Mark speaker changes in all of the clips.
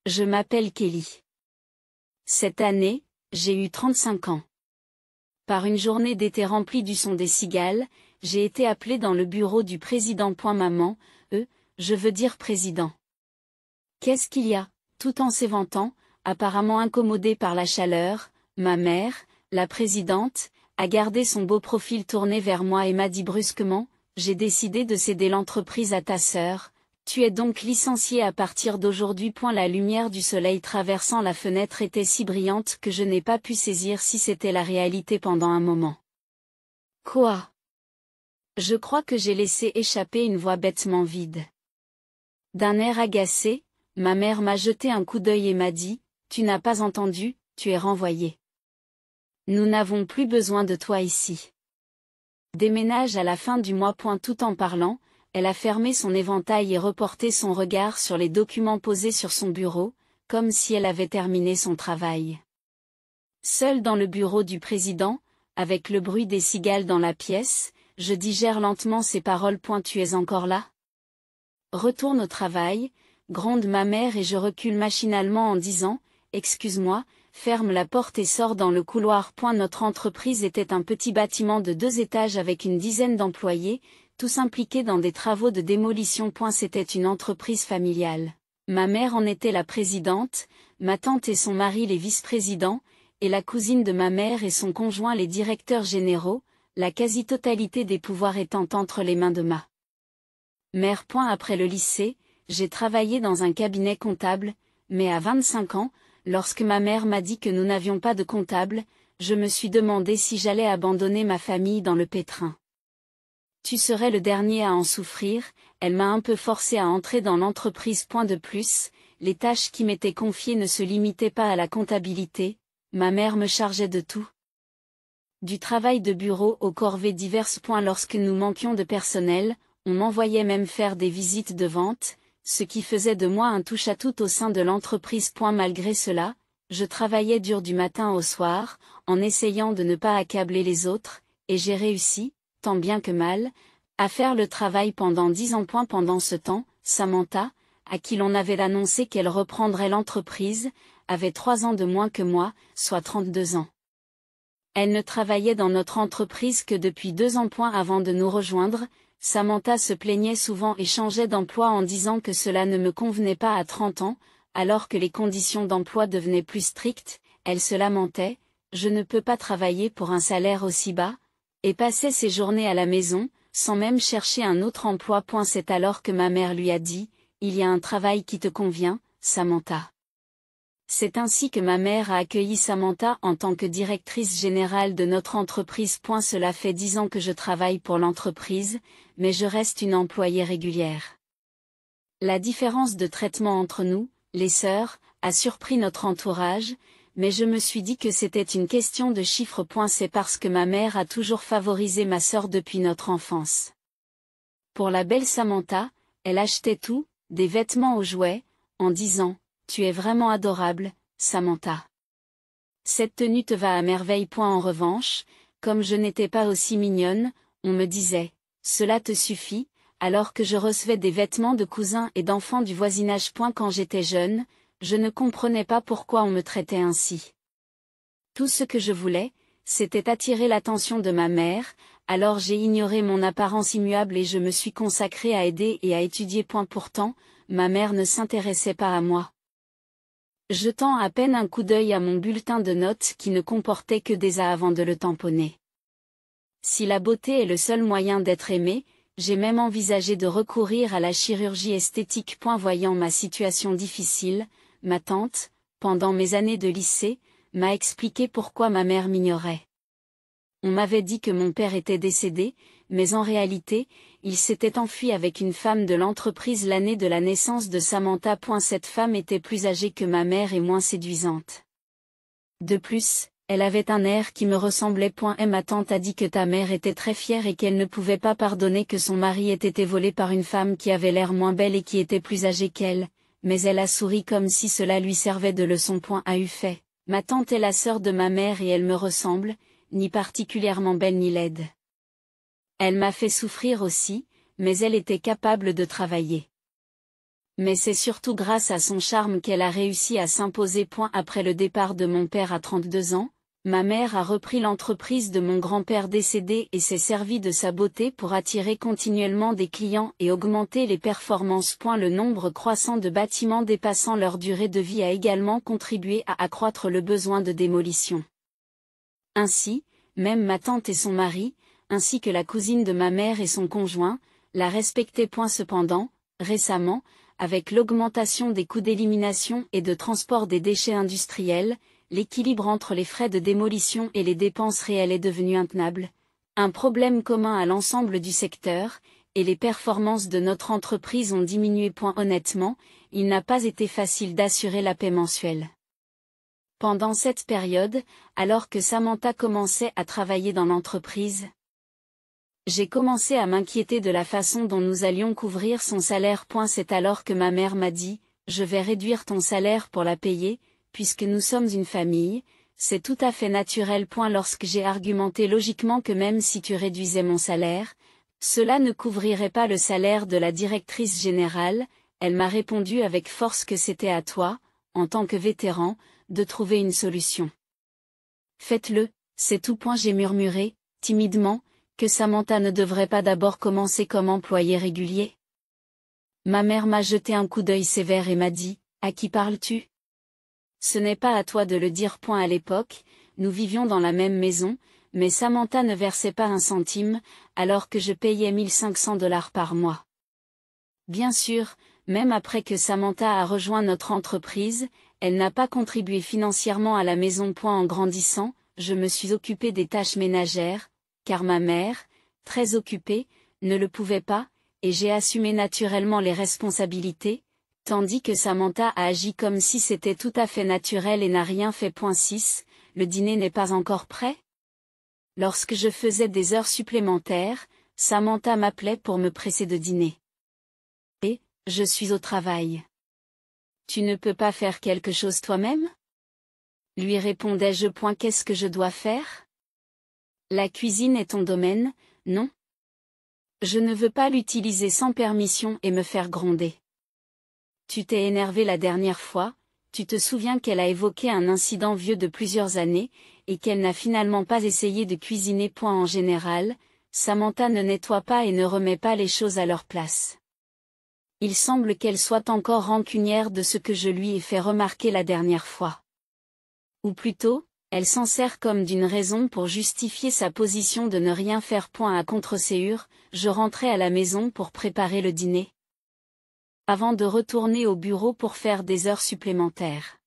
Speaker 1: Je m'appelle Kelly. Cette année, j'ai eu 35 ans. Par une journée d'été remplie du son des cigales, j'ai été appelée dans le bureau du président. Maman, je veux dire président. Qu'est-ce qu'il y a? Tout en s'éventant, apparemment incommodée par la chaleur, ma mère, la présidente, a gardé son beau profil tourné vers moi et m'a dit brusquement, j'ai décidé de céder l'entreprise à ta sœur. Tu es donc licencié à partir d'aujourd'hui. La lumière du soleil traversant la fenêtre était si brillante que je n'ai pas pu saisir si c'était la réalité pendant un moment. Quoi? Je crois que j'ai laissé échapper une voix bêtement vide. D'un air agacé, ma mère m'a jeté un coup d'œil et m'a dit, tu n'as pas entendu, tu es renvoyé. Nous n'avons plus besoin de toi ici. Déménage à la fin du mois. Tout en parlant, elle a fermé son éventail et reporté son regard sur les documents posés sur son bureau, comme si elle avait terminé son travail. Seule dans le bureau du président, avec le bruit des cigales dans la pièce, je digère lentement ces paroles. Tu es encore là? Retourne au travail, gronde ma mère et je recule machinalement en disant, excuse-moi, ferme la porte et sors dans le couloir. Notre entreprise était un petit bâtiment de 2 étages avec une dizaine d'employés, tous impliqués dans des travaux de démolition. C'était une entreprise familiale. Ma mère en était la présidente, ma tante et son mari les vice-présidents, et la cousine de ma mère et son conjoint les directeurs généraux, la quasi-totalité des pouvoirs étant entre les mains de ma mère. Après le lycée, j'ai travaillé dans un cabinet comptable, mais à 25 ans, lorsque ma mère m'a dit que nous n'avions pas de comptable, je me suis demandé si j'allais abandonner ma famille dans le pétrin. Tu serais le dernier à en souffrir, elle m'a un peu forcé à entrer dans l'entreprise. De plus, les tâches qui m'étaient confiées ne se limitaient pas à la comptabilité, ma mère me chargeait de tout. Du travail de bureau aux corvées diverses. Lorsque nous manquions de personnel, on m'envoyait même faire des visites de vente, ce qui faisait de moi un touche-à-tout au sein de l'entreprise. Malgré cela, je travaillais dur du matin au soir, en essayant de ne pas accabler les autres, et j'ai réussi, tant bien que mal, à faire le travail pendant 10 ans. Pendant ce temps, Samantha, à qui l'on avait annoncé qu'elle reprendrait l'entreprise, avait 3 ans de moins que moi, soit 32 ans. Elle ne travaillait dans notre entreprise que depuis 2 ans. Avant de nous rejoindre, Samantha se plaignait souvent et changeait d'emploi en disant que cela ne me convenait pas à 30 ans, alors que les conditions d'emploi devenaient plus strictes. Elle se lamentait, je ne peux pas travailler pour un salaire aussi bas, et passait ses journées à la maison, sans même chercher un autre emploi. C'est alors que ma mère lui a dit, il y a un travail qui te convient, Samantha. C'est ainsi que ma mère a accueilli Samantha en tant que directrice générale de notre entreprise. Cela fait 10 ans que je travaille pour l'entreprise, mais je reste une employée régulière. La différence de traitement entre nous, les sœurs, a surpris notre entourage, mais je me suis dit que c'était une question de chiffres. C'est parce que ma mère a toujours favorisé ma sœur depuis notre enfance. Pour la belle Samantha, elle achetait tout, des vêtements aux jouets, en disant, tu es vraiment adorable, Samantha. Cette tenue te va à merveille. En revanche, comme je n'étais pas aussi mignonne, on me disait, cela te suffit, alors que je recevais des vêtements de cousins et d'enfants du voisinage. Quand j'étais jeune, je ne comprenais pas pourquoi on me traitait ainsi. Tout ce que je voulais, c'était attirer l'attention de ma mère, alors j'ai ignoré mon apparence immuable et je me suis consacrée à aider et à étudier. Pourtant, ma mère ne s'intéressait pas à moi. Jetant à peine un coup d'œil à mon bulletin de notes qui ne comportait que des A avant de le tamponner. Si la beauté est le seul moyen d'être aimé, j'ai même envisagé de recourir à la chirurgie esthétique. Voyant ma situation difficile, ma tante, pendant mes années de lycée, m'a expliqué pourquoi ma mère m'ignorait. On m'avait dit que mon père était décédé, mais en réalité, il s'était enfui avec une femme de l'entreprise l'année de la naissance de Samantha. Cette femme était plus âgée que ma mère et moins séduisante. De plus, elle avait un air qui me ressemblait. Et ma tante a dit que ta mère était très fière et qu'elle ne pouvait pas pardonner que son mari ait été volé par une femme qui avait l'air moins belle et qui était plus âgée qu'elle, mais elle a souri comme si cela lui servait de leçon. A eu fait. Ma tante est la sœur de ma mère et elle me ressemble, ni particulièrement belle ni laide. Elle m'a fait souffrir aussi, mais elle était capable de travailler. Mais c'est surtout grâce à son charme qu'elle a réussi à s'imposer. Après le départ de mon père à 32 ans, ma mère a repris l'entreprise de mon grand-père décédé et s'est servie de sa beauté pour attirer continuellement des clients et augmenter les performances. Le nombre croissant de bâtiments dépassant leur durée de vie a également contribué à accroître le besoin de démolition. Ainsi, même ma tante et son mari, ainsi que la cousine de ma mère et son conjoint, la respectaient. Cependant, récemment, avec l'augmentation des coûts d'élimination et de transport des déchets industriels, l'équilibre entre les frais de démolition et les dépenses réelles est devenu intenable, un problème commun à l'ensemble du secteur, et les performances de notre entreprise ont diminué. Honnêtement, il n'a pas été facile d'assurer la paie mensuelle. Pendant cette période, alors que Samantha commençait à travailler dans l'entreprise, j'ai commencé à m'inquiéter de la façon dont nous allions couvrir son salaire. C'est alors que ma mère m'a dit, « Je vais réduire ton salaire pour la payer, puisque nous sommes une famille, c'est tout à fait naturel. » Lorsque j'ai argumenté logiquement que même si tu réduisais mon salaire, cela ne couvrirait pas le salaire de la directrice générale, elle m'a répondu avec force que c'était à toi, en tant que vétéran, de trouver une solution. Faites-le, c'est tout. J'ai murmuré, timidement, que Samantha ne devrait pas d'abord commencer comme employé régulier. Ma mère m'a jeté un coup d'œil sévère et m'a dit, « À qui parles-tu ? Ce n'est pas à toi de le dire. » À l'époque, nous vivions dans la même maison, mais Samantha ne versait pas un centime, alors que je payais 1 500 $ par mois. Bien sûr, même après que Samantha a rejoint notre entreprise, elle n'a pas contribué financièrement à la maison. En grandissant, je me suis occupée des tâches ménagères, car ma mère, très occupée, ne le pouvait pas, et j'ai assumé naturellement les responsabilités, tandis que Samantha a agi comme si c'était tout à fait naturel et n'a rien fait. 6. Le dîner n'est pas encore prêt? Lorsque je faisais des heures supplémentaires, Samantha m'appelait pour me presser de dîner. Et, je suis au travail. Tu ne peux pas faire quelque chose toi-même? Lui répondais-je. Qu'est-ce que je dois faire? La cuisine est ton domaine, non? Je ne veux pas l'utiliser sans permission et me faire gronder. Tu t'es énervé la dernière fois, tu te souviens qu'elle a évoqué un incident vieux de plusieurs années, et qu'elle n'a finalement pas essayé de cuisiner. En général, Samantha ne nettoie pas et ne remet pas les choses à leur place. Il semble qu'elle soit encore rancunière de ce que je lui ai fait remarquer la dernière fois. Ou plutôt, elle s'en sert comme d'une raison pour justifier sa position de ne rien faire. À contre-séure, je rentrais à la maison pour préparer le dîner, avant de retourner au bureau pour faire des heures supplémentaires.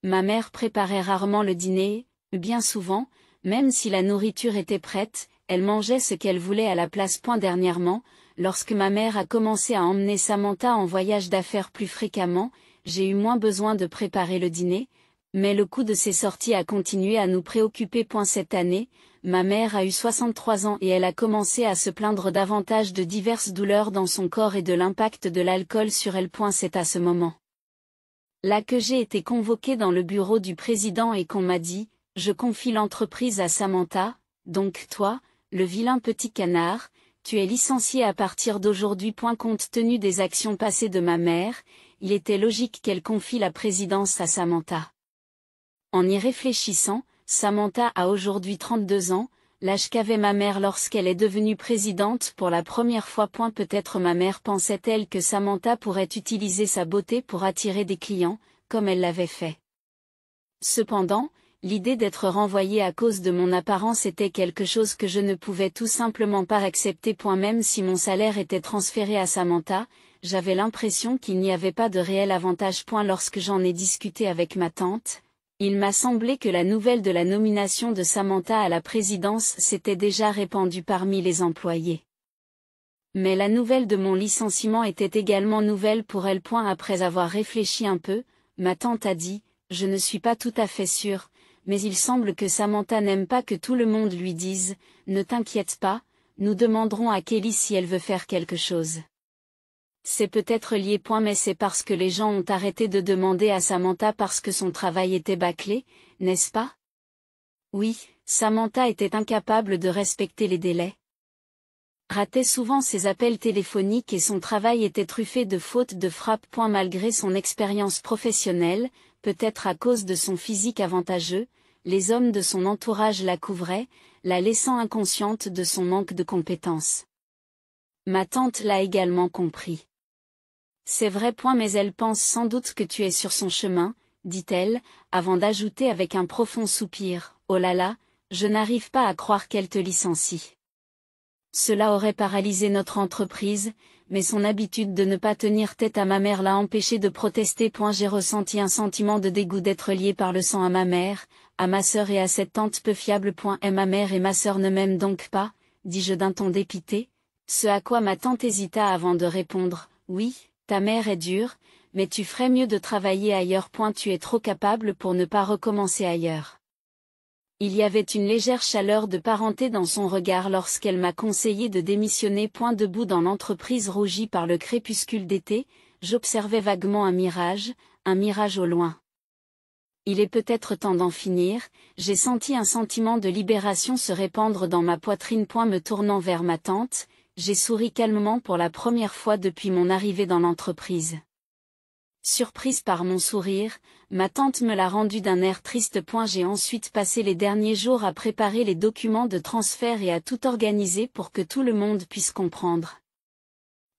Speaker 1: Ma mère préparait rarement le dîner, bien souvent, même si la nourriture était prête, elle mangeait ce qu'elle voulait à la place. Dernièrement, lorsque ma mère a commencé à emmener Samantha en voyage d'affaires plus fréquemment, j'ai eu moins besoin de préparer le dîner, mais le coût de ces sorties a continué à nous préoccuper. Cette année, ma mère a eu 63 ans et elle a commencé à se plaindre davantage de diverses douleurs dans son corps et de l'impact de l'alcool sur elle. C'est à ce moment là que j'ai été convoquée dans le bureau du président et qu'on m'a dit, je confie l'entreprise à Samantha, donc toi, le vilain petit canard, tu es licencié à partir d'aujourd'hui. Compte tenu des actions passées de ma mère, il était logique qu'elle confie la présidence à Samantha. En y réfléchissant, Samantha a aujourd'hui 32 ans, l'âge qu'avait ma mère lorsqu'elle est devenue présidente pour la première fois. Peut-être ma mère pensait-elle que Samantha pourrait utiliser sa beauté pour attirer des clients, comme elle l'avait fait. Cependant, l'idée d'être renvoyée à cause de mon apparence était quelque chose que je ne pouvais tout simplement pas accepter. Même si mon salaire était transféré à Samantha, j'avais l'impression qu'il n'y avait pas de réel avantage. Lorsque j'en ai discuté avec ma tante, il m'a semblé que la nouvelle de la nomination de Samantha à la présidence s'était déjà répandue parmi les employés. Mais la nouvelle de mon licenciement était également nouvelle pour elle. Après avoir réfléchi un peu, ma tante a dit, « Je ne suis pas tout à fait sûre, mais il semble que Samantha n'aime pas que tout le monde lui dise, « Ne t'inquiète pas, nous demanderons à Kelly si elle veut faire quelque chose. » C'est peut-être lié. Mais c'est parce que les gens ont arrêté de demander à Samantha parce que son travail était bâclé, n'est-ce pas? Oui, Samantha était incapable de respecter les délais. ratait souvent ses appels téléphoniques et son travail était truffé de fautes de frappe. Malgré son expérience professionnelle, peut-être à cause de son physique avantageux, les hommes de son entourage la couvraient, la laissant inconsciente de son manque de compétences. Ma tante l'a également compris. C'est vrai. Mais elle pense sans doute que tu es sur son chemin, dit-elle, avant d'ajouter avec un profond soupir, oh là là, je n'arrive pas à croire qu'elle te licencie. Cela aurait paralysé notre entreprise, mais son habitude de ne pas tenir tête à ma mère l'a empêché de protester. J'ai ressenti un sentiment de dégoût d'être lié par le sang à ma mère, à ma sœur et à cette tante peu fiable. Et ma mère et ma sœur ne m'aiment donc pas, dis-je d'un ton dépité, ce à quoi ma tante hésita avant de répondre, oui, ta mère est dure, mais tu ferais mieux de travailler ailleurs. Tu es trop capable pour ne pas recommencer ailleurs. Il y avait une légère chaleur de parenté dans son regard lorsqu'elle m'a conseillé de démissionner. Debout dans l'entreprise rougie par le crépuscule d'été, j'observais vaguement un mirage au loin. Il est peut-être temps d'en finir, j'ai senti un sentiment de libération se répandre dans ma poitrine. Me tournant vers ma tante, j'ai souri calmement pour la première fois depuis mon arrivée dans l'entreprise. Surprise par mon sourire, ma tante me l'a rendu d'un air triste. J'ai ensuite passé les derniers jours à préparer les documents de transfert et à tout organiser pour que tout le monde puisse comprendre.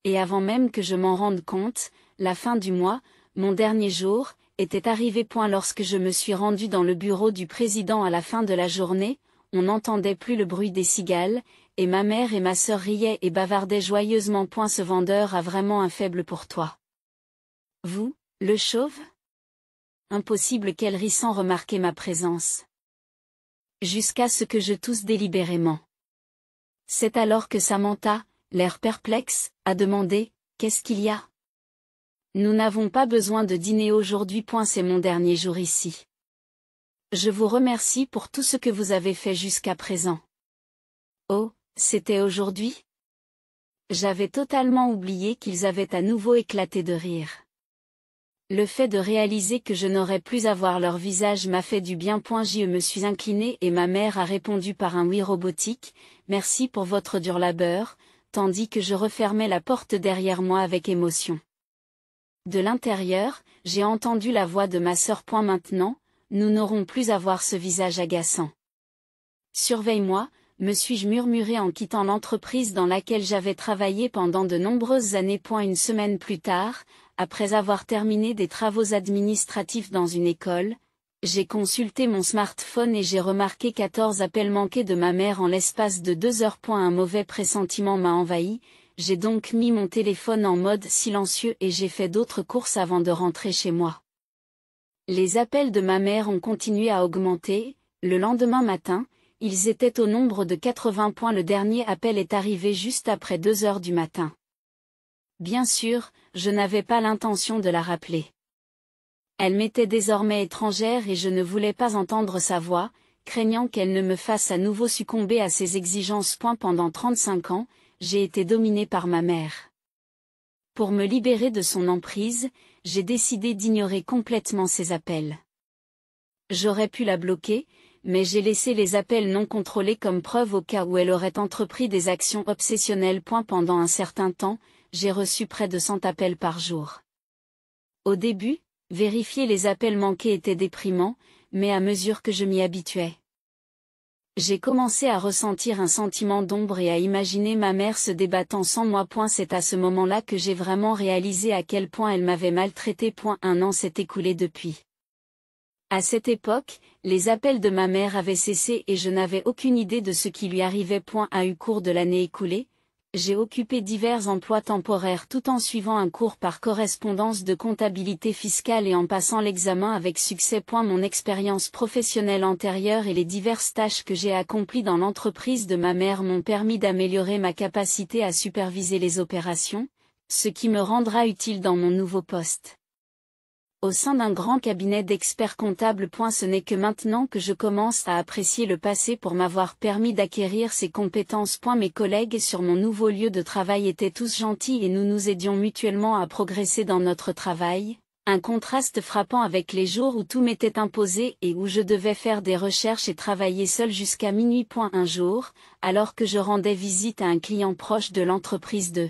Speaker 1: Et avant même que je m'en rende compte, la fin du mois, mon dernier jour, était arrivée. Lorsque je me suis rendue dans le bureau du président à la fin de la journée, on n'entendait plus le bruit des cigales, et ma mère et ma sœur riaient et bavardaient joyeusement. Ce vendeur a vraiment un faible pour toi. Vous, le chauve? Impossible qu'elle rit sans remarquer ma présence. Jusqu'à ce que je tousse délibérément. C'est alors que Samantha, l'air perplexe, a demandé, qu'est-ce qu'il y a? Nous n'avons pas besoin de dîner aujourd'hui. C'est mon dernier jour ici. Je vous remercie pour tout ce que vous avez fait jusqu'à présent. Oh, c'était aujourd'hui? J'avais totalement oublié qu'ils avaient à nouveau éclaté de rire. Le fait de réaliser que je n'aurais plus à voir leur visage m'a fait du bien. Je me suis inclinée et ma mère a répondu par un oui robotique, merci pour votre dur labeur, tandis que je refermais la porte derrière moi avec émotion. De l'intérieur, j'ai entendu la voix de ma sœur. Maintenant, nous n'aurons plus à voir ce visage agaçant. Surveille-moi, me suis-je murmuré en quittant l'entreprise dans laquelle j'avais travaillé pendant de nombreuses années. Une semaine plus tard, après avoir terminé des travaux administratifs dans une école, j'ai consulté mon smartphone et j'ai remarqué 14 appels manqués de ma mère en l'espace de 2 heures. Un mauvais pressentiment m'a envahi, j'ai donc mis mon téléphone en mode silencieux et j'ai fait d'autres courses avant de rentrer chez moi. Les appels de ma mère ont continué à augmenter, le lendemain matin, ils étaient au nombre de 80. Le dernier appel est arrivé juste après 2 heures du matin. Bien sûr, je n'avais pas l'intention de la rappeler. Elle m'était désormais étrangère et je ne voulais pas entendre sa voix, craignant qu'elle ne me fasse à nouveau succomber à ses exigences. Pendant 35 ans, j'ai été dominée par ma mère. Pour me libérer de son emprise, j'ai décidé d'ignorer complètement ses appels. J'aurais pu la bloquer, mais j'ai laissé les appels non contrôlés comme preuve au cas où elle aurait entrepris des actions obsessionnelles. Pendant un certain temps, j'ai reçu près de 100 appels par jour. Au début, vérifier les appels manqués était déprimant, mais à mesure que je m'y habituais, j'ai commencé à ressentir un sentiment d'ombre et à imaginer ma mère se débattant sans moi. C'est à ce moment-là que j'ai vraiment réalisé à quel point elle m'avait maltraité. 1 an s'est écoulé depuis. À cette époque, les appels de ma mère avaient cessé et je n'avais aucune idée de ce qui lui arrivait. Au cours de l'année écoulée, j'ai occupé divers emplois temporaires tout en suivant un cours par correspondance de comptabilité fiscale et en passant l'examen avec succès. Mon expérience professionnelle antérieure et les diverses tâches que j'ai accomplies dans l'entreprise de ma mère m'ont permis d'améliorer ma capacité à superviser les opérations, ce qui me rendra utile dans mon nouveau poste. Au sein d'un grand cabinet d'experts comptables. Ce n'est que maintenant que je commence à apprécier le passé pour m'avoir permis d'acquérir ces compétences. Mes collègues sur mon nouveau lieu de travail étaient tous gentils et nous nous aidions mutuellement à progresser dans notre travail, Un contraste frappant avec les jours où tout m'était imposé et où je devais faire des recherches et travailler seul jusqu'à minuit. Un jour, alors que je rendais visite à un client proche de l'entreprise de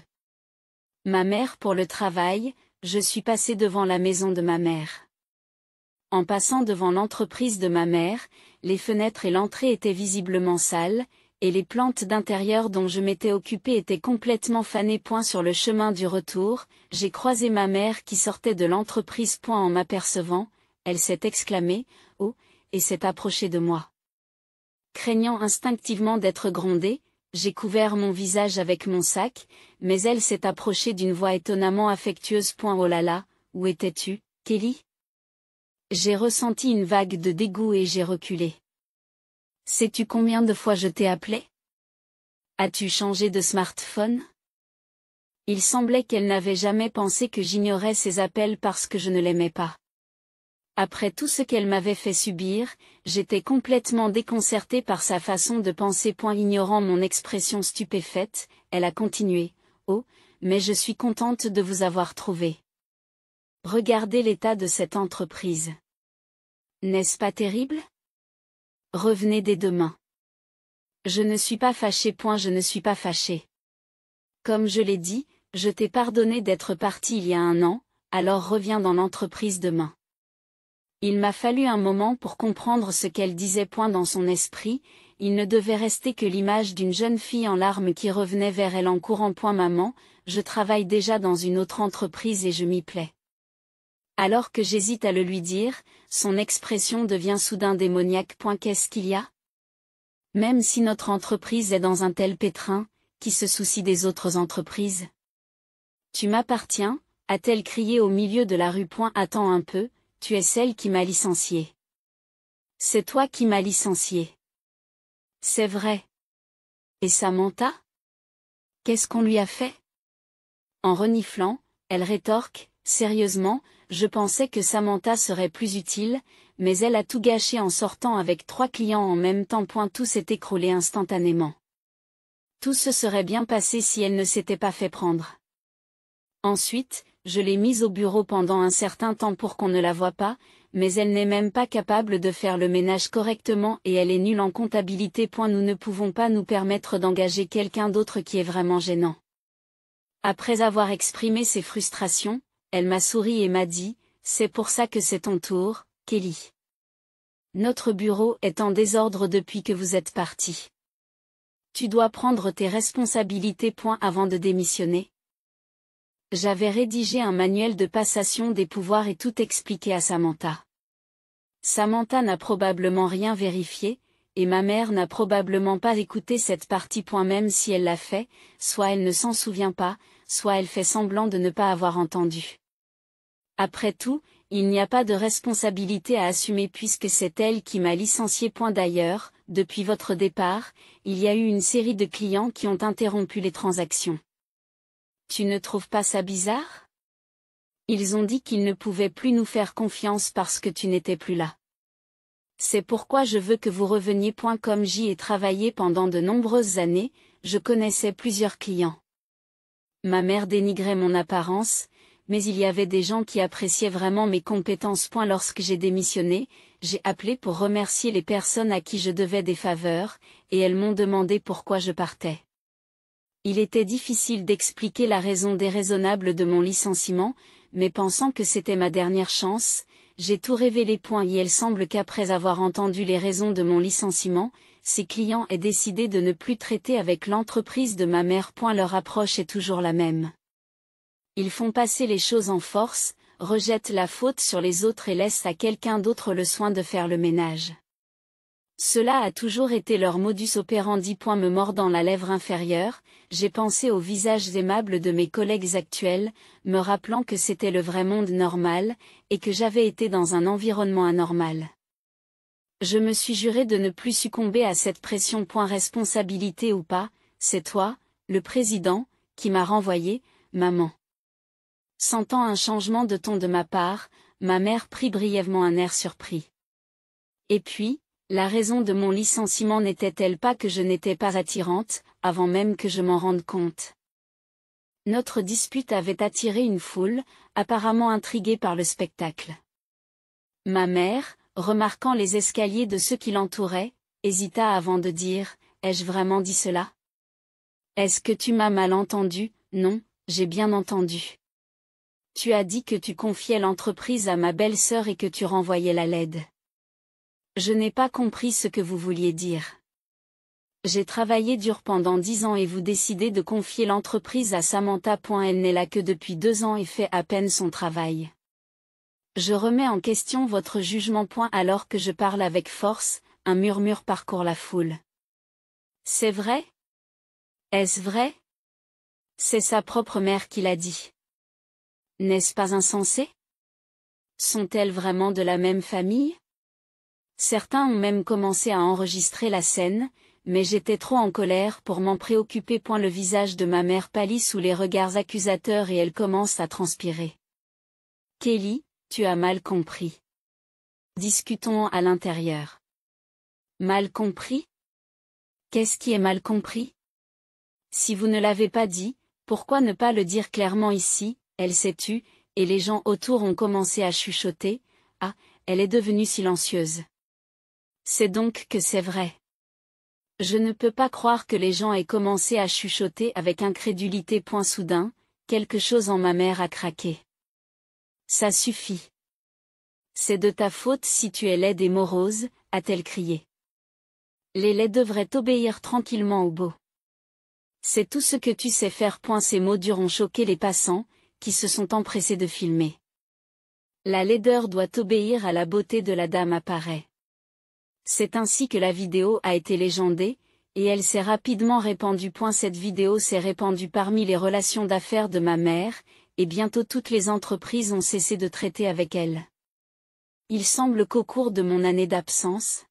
Speaker 1: ma mère pour le travail, je suis passé devant la maison de ma mère. En passant devant l'entreprise de ma mère, les fenêtres et l'entrée étaient visiblement sales, et les plantes d'intérieur dont je m'étais occupé étaient complètement fanées. Sur le chemin du retour, j'ai croisé ma mère qui sortait de l'entreprise. En m'apercevant, elle s'est exclamée « Oh !» et s'est approchée de moi. Craignant instinctivement d'être grondée, j'ai couvert mon visage avec mon sac, mais elle s'est approchée d'une voix étonnamment affectueuse. Oh là là, où étais-tu, Kelly ? J'ai ressenti une vague de dégoût et j'ai reculé. Sais-tu combien de fois je t'ai appelé ? As-tu changé de smartphone ? Il semblait qu'elle n'avait jamais pensé que j'ignorais ses appels parce que je ne l'aimais pas. Après tout ce qu'elle m'avait fait subir, j'étais complètement déconcerté par sa façon de penser. Ignorant mon expression stupéfaite, elle a continué. Oh, mais je suis contente de vous avoir trouvé. Regardez l'état de cette entreprise. N'est-ce pas terrible ? Revenez dès demain. Je ne suis pas fâché. Je ne suis pas fâché. Comme je l'ai dit, je t'ai pardonné d'être parti il y a 1 an, alors reviens dans l'entreprise demain. Il m'a fallu un moment pour comprendre ce qu'elle disait. Dans son esprit, il ne devait rester que l'image d'une jeune fille en larmes qui revenait vers elle en courant. Maman, je travaille déjà dans une autre entreprise et je m'y plais. Alors que j'hésite à le lui dire, son expression devient soudain démoniaque. Qu'est-ce qu'il y a ? Même si notre entreprise est dans un tel pétrin, qui se soucie des autres entreprises ? Tu m'appartiens, a-t-elle crié au milieu de la rue. Attends un peu, tu es celle qui m'a licenciée. C'est toi qui m'as licenciée. C'est vrai. Et Samantha ? Qu'est-ce qu'on lui a fait ? En reniflant, elle rétorque, sérieusement, je pensais que Samantha serait plus utile, mais elle a tout gâché en sortant avec 3 clients en même temps. Tout s'est écroulé instantanément. Tout se serait bien passé si elle ne s'était pas fait prendre. Ensuite, je l'ai mise au bureau pendant un certain temps pour qu'on ne la voie pas, mais elle n'est même pas capable de faire le ménage correctement et elle est nulle en comptabilité. Nous ne pouvons pas nous permettre d'engager quelqu'un d'autre qui est vraiment gênant. Après avoir exprimé ses frustrations, elle m'a souri et m'a dit, c'est pour ça que c'est ton tour, Kelly. Notre bureau est en désordre depuis que vous êtes parti. Tu dois prendre tes responsabilités. Avant de démissionner. J'avais rédigé un manuel de passation des pouvoirs et tout expliqué à Samantha. Samantha n'a probablement rien vérifié, et ma mère n'a probablement pas écouté cette partie. Même si elle l'a fait, soit elle ne s'en souvient pas, soit elle fait semblant de ne pas avoir entendu. Après tout, il n'y a pas de responsabilité à assumer puisque c'est elle qui m'a licencié. D'ailleurs, depuis votre départ, il y a eu une série de clients qui ont interrompu les transactions. Tu ne trouves pas ça bizarre ? Ils ont dit qu'ils ne pouvaient plus nous faire confiance parce que tu n'étais plus là. C'est pourquoi je veux que vous reveniez. Comme j'y ai travaillé pendant de nombreuses années, je connaissais plusieurs clients. Ma mère dénigrait mon apparence, mais il y avait des gens qui appréciaient vraiment mes compétences. Lorsque j'ai démissionné, j'ai appelé pour remercier les personnes à qui je devais des faveurs, et elles m'ont demandé pourquoi je partais. Il était difficile d'expliquer la raison déraisonnable de mon licenciement, mais pensant que c'était ma dernière chance, j'ai tout révélé. Et il semble qu'après avoir entendu les raisons de mon licenciement, ces clients aient décidé de ne plus traiter avec l'entreprise de ma mère. Leur approche est toujours la même. Ils font passer les choses en force, rejettent la faute sur les autres et laissent à quelqu'un d'autre le soin de faire le ménage. Cela a toujours été leur modus operandi. Me mordant la lèvre inférieure, j'ai pensé aux visages aimables de mes collègues actuels, me rappelant que c'était le vrai monde normal, et que j'avais été dans un environnement anormal. Je me suis juré de ne plus succomber à cette pression. Responsabilité ou pas, c'est toi, le président, qui m'a renvoyé, maman. Sentant un changement de ton de ma part, ma mère prit brièvement un air surpris. Et puis, la raison de mon licenciement n'était-elle pas que je n'étais pas attirante, avant même que je m'en rende compte ? Notre dispute avait attiré une foule, apparemment intriguée par le spectacle. Ma mère, remarquant les escaliers de ceux qui l'entouraient, hésita avant de dire « Ai-je vraiment dit cela ? Est-ce que tu m'as mal entendu ? Non, j'ai bien entendu. Tu as dit que tu confiais l'entreprise à ma belle-sœur et que tu renvoyais la LED. Je n'ai pas compris ce que vous vouliez dire. J'ai travaillé dur pendant 10 ans et vous décidez de confier l'entreprise à Samantha. Elle n'est là que depuis 2 ans et fait à peine son travail. Je remets en question votre jugement. Alors que je parle avec force, un murmure parcourt la foule. C'est vrai ? Est-ce vrai ? C'est sa propre mère qui l'a dit. N'est-ce pas insensé ? Sont-elles vraiment de la même famille ? Certains ont même commencé à enregistrer la scène, mais j'étais trop en colère pour m'en préoccuper. Le visage de ma mère pâlit sous les regards accusateurs et elle commence à transpirer. Kelly, tu as mal compris. Discutons à l'intérieur. Mal compris ? Qu'est-ce qui est mal compris ? Si vous ne l'avez pas dit, pourquoi ne pas le dire clairement ici ? Elle s'est tue, et les gens autour ont commencé à chuchoter. Ah, elle est devenue silencieuse. C'est donc que c'est vrai. Je ne peux pas croire que les gens aient commencé à chuchoter avec incrédulité. Soudain, quelque chose en ma mère a craqué. Ça suffit. C'est de ta faute si tu es laide et morose, a-t-elle crié. Les laids devraient obéir tranquillement au beau. C'est tout ce que tu sais faire. Ces mots durs ont choqué les passants, qui se sont empressés de filmer. La laideur doit obéir à la beauté de la dame apparaît. C'est ainsi que la vidéo a été légendée, et elle s'est rapidement répandue. Cette vidéo s'est répandue parmi les relations d'affaires de ma mère, et bientôt toutes les entreprises ont cessé de traiter avec elle. Il semble qu'au cours de mon année d'absence,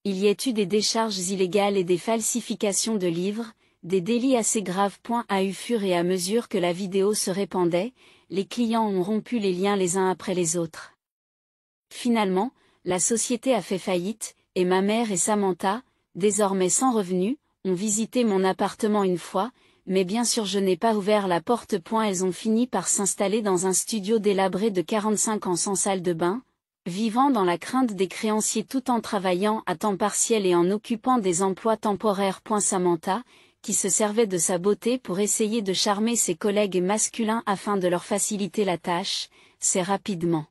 Speaker 1: il y ait eu des décharges illégales et des falsifications de livres, des délits assez graves. Au fur et à mesure que la vidéo se répandait, les clients ont rompu les liens les uns après les autres. Finalement, la société a fait faillite, et ma mère et Samantha, désormais sans revenus, ont visité mon appartement une fois, mais bien sûr je n'ai pas ouvert la porte. Elles ont fini par s'installer dans un studio délabré de 45 ans sans salle de bain, vivant dans la crainte des créanciers tout en travaillant à temps partiel et en occupant des emplois temporaires. Samantha, qui se servait de sa beauté pour essayer de charmer ses collègues masculins afin de leur faciliter la tâche, s'est rapidement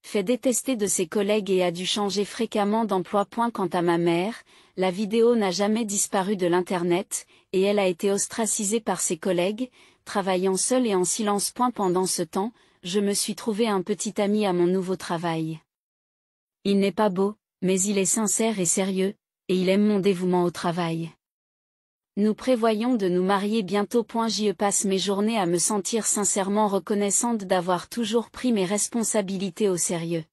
Speaker 1: fait détester de ses collègues et a dû changer fréquemment d'emploi. Quant à ma mère, la vidéo n'a jamais disparu de l'Internet, et elle a été ostracisée par ses collègues, travaillant seule et en silence. Pendant ce temps, je me suis trouvé un petit ami à mon nouveau travail. Il n'est pas beau, mais il est sincère et sérieux, et il aime mon dévouement au travail. Nous prévoyons de nous marier bientôt. Je passe mes journées à me sentir sincèrement reconnaissante d'avoir toujours pris mes responsabilités au sérieux.